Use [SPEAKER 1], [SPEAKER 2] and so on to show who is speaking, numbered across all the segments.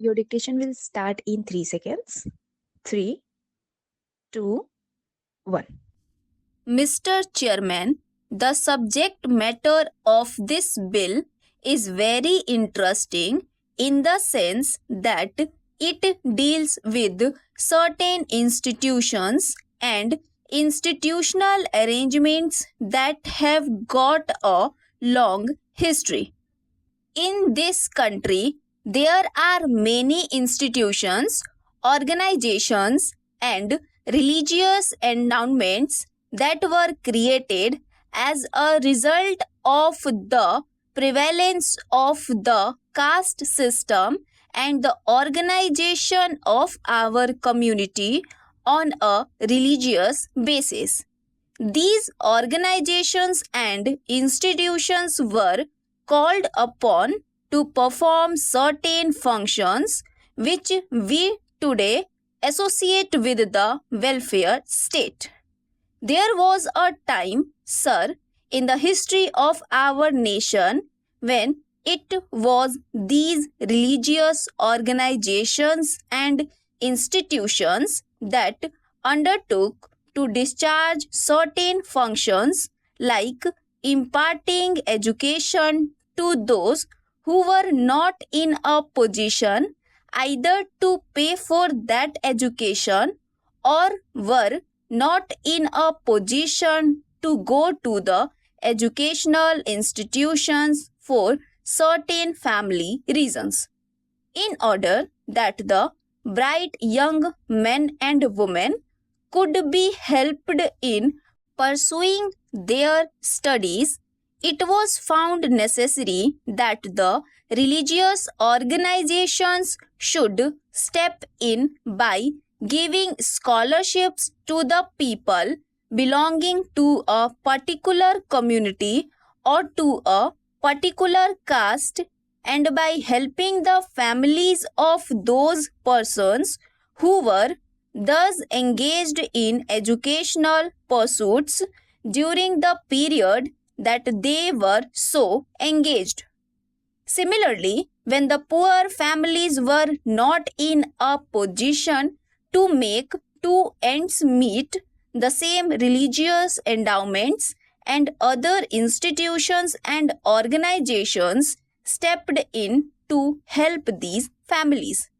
[SPEAKER 1] Your dictation will start in 3 seconds. 3, 2, 1.
[SPEAKER 2] Mr. Chairman, the subject matter of this bill is very interesting in the sense that it deals with certain institutions and institutional arrangements that have got a long history. In this country, there are many institutions, organizations, and religious endowments that were created as a result of the prevalence of the caste system and the organization of our community on a religious basis. These organizations and institutions were called upon to perform certain functions which we today associate with the welfare state. There was a time, sir, in the history of our nation when it was these religious organizations and institutions that undertook to discharge certain functions like imparting education to those who were not in a position either to pay for that education or were not in a position to go to the educational institutions for certain family reasons. In order that the bright young men and women could be helped in pursuing their studies, it was found necessary that the religious organizations should step in by giving scholarships to the people belonging to a particular community or to a particular caste, and by helping the families of those persons who were thus engaged in educational pursuits during the period that they were so engaged. Similarly, when the poor families were not in a position to make two ends meet, the same religious endowments and other institutions and organizations stepped in to help these families.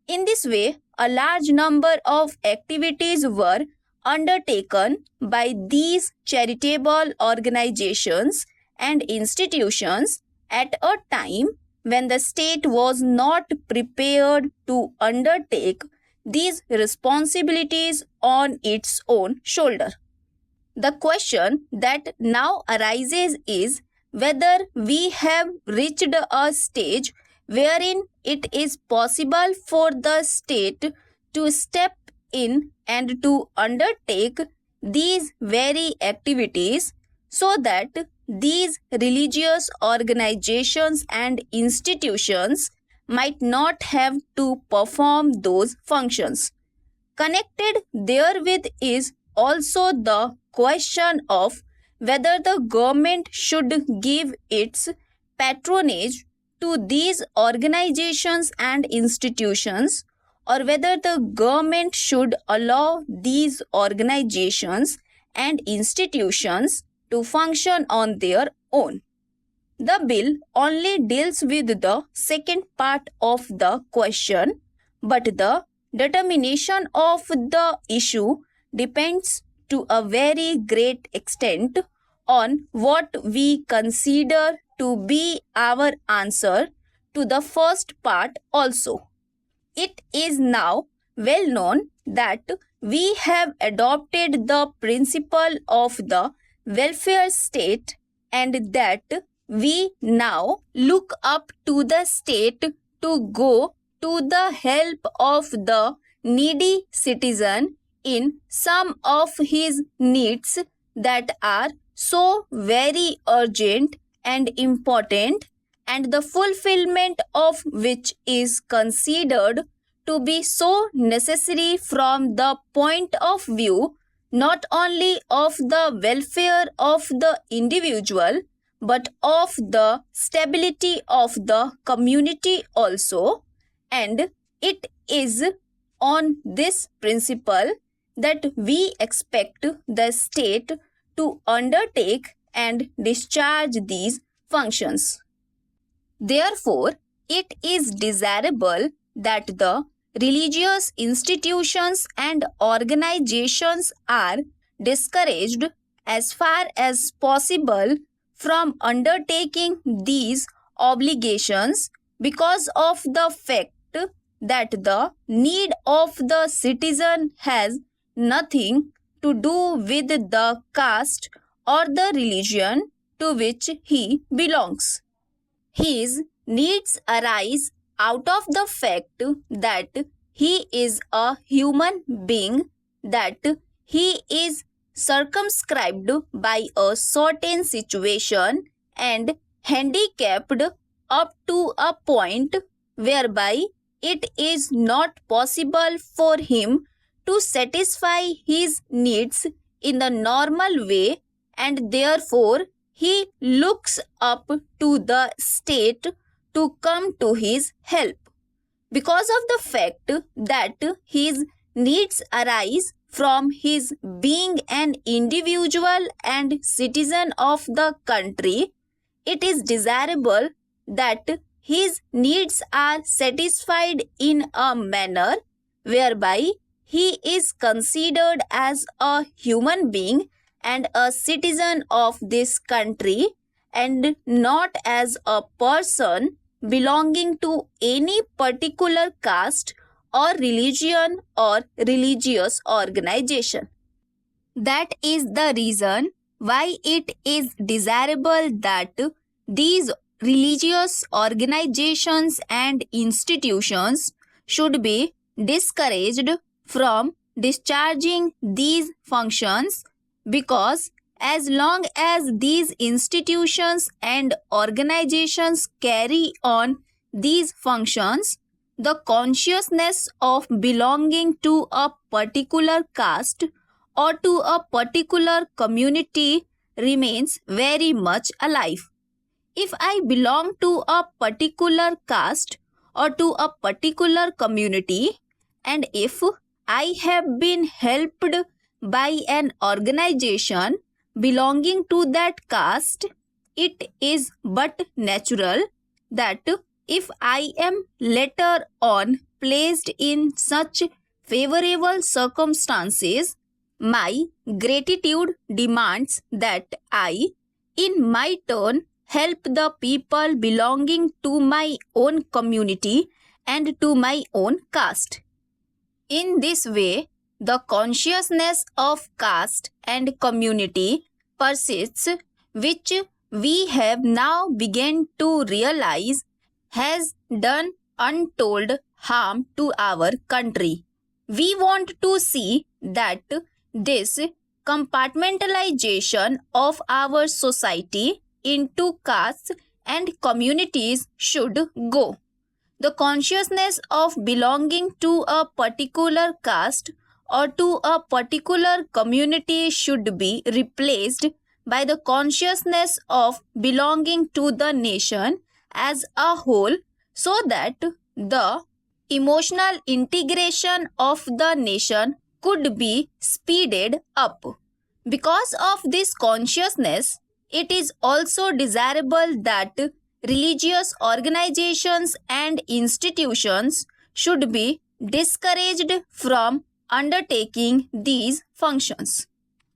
[SPEAKER 2] In this way, a large number of activities were undertaken by these charitable organizations and institutions at a time when the state was not prepared to undertake these responsibilities on its own shoulder. The question that now arises is whether we have reached a stage wherein it is possible for the state to step in and to undertake these very activities so that these religious organizations and institutions might not have to perform those functions. Connected therewith is also the question of whether the government should give its patronage to these organizations and institutions, or whether the government should allow these organizations and institutions to function on their own. The bill only deals with the second part of the question, but the determination of the issue depends to a very great extent on what we consider to be our answer to the first part also. It is now well known that we have adopted the principle of the welfare state and that we now look up to the state to go to the help of the needy citizen in some of his needs that are so very urgent and important, and the fulfillment of which is considered to be so necessary from the point of view not only of the welfare of the individual but of the stability of the community also, And it is on this principle that we expect the state to undertake and discharge these functions. Therefore, it is desirable that the religious institutions and organizations are discouraged as far as possible from undertaking these obligations because of the fact that the need of the citizen has nothing to do with the caste or the religion to which he belongs. His needs arise out of the fact that he is a human being, that he is circumscribed by a certain situation and handicapped up to a point whereby it is not possible for him to satisfy his needs in the normal way, and therefore he looks up to the state to come to his help. Because of the fact that his needs arise from his being an individual and citizen of the country, it is desirable that his needs are satisfied in a manner whereby he is considered as a human being and a citizen of this country, and not as a person belonging to any particular caste or religion or religious organization. That is the reason why it is desirable that these religious organizations and institutions should be discouraged from discharging these functions, because as long as these institutions and organizations carry on these functions, the consciousness of belonging to a particular caste or to a particular community remains very much alive. If I belong to a particular caste or to a particular community, and if I have been helped by an organization belonging to that caste, it is but natural that if I am later on placed in such favorable circumstances, my gratitude demands that I, in my turn, help the people belonging to my own community and to my own caste. In this way, the consciousness of caste and community persists, which we have now begun to realize has done untold harm to our country. We want to see that this compartmentalization of our society into castes and communities should go. The consciousness of belonging to a particular caste or to a particular community should be replaced by the consciousness of belonging to the nation as a whole, so that the emotional integration of the nation could be speeded up. Because of this consciousness, it is also desirable that religious organizations and institutions should be discouraged from undertaking these functions.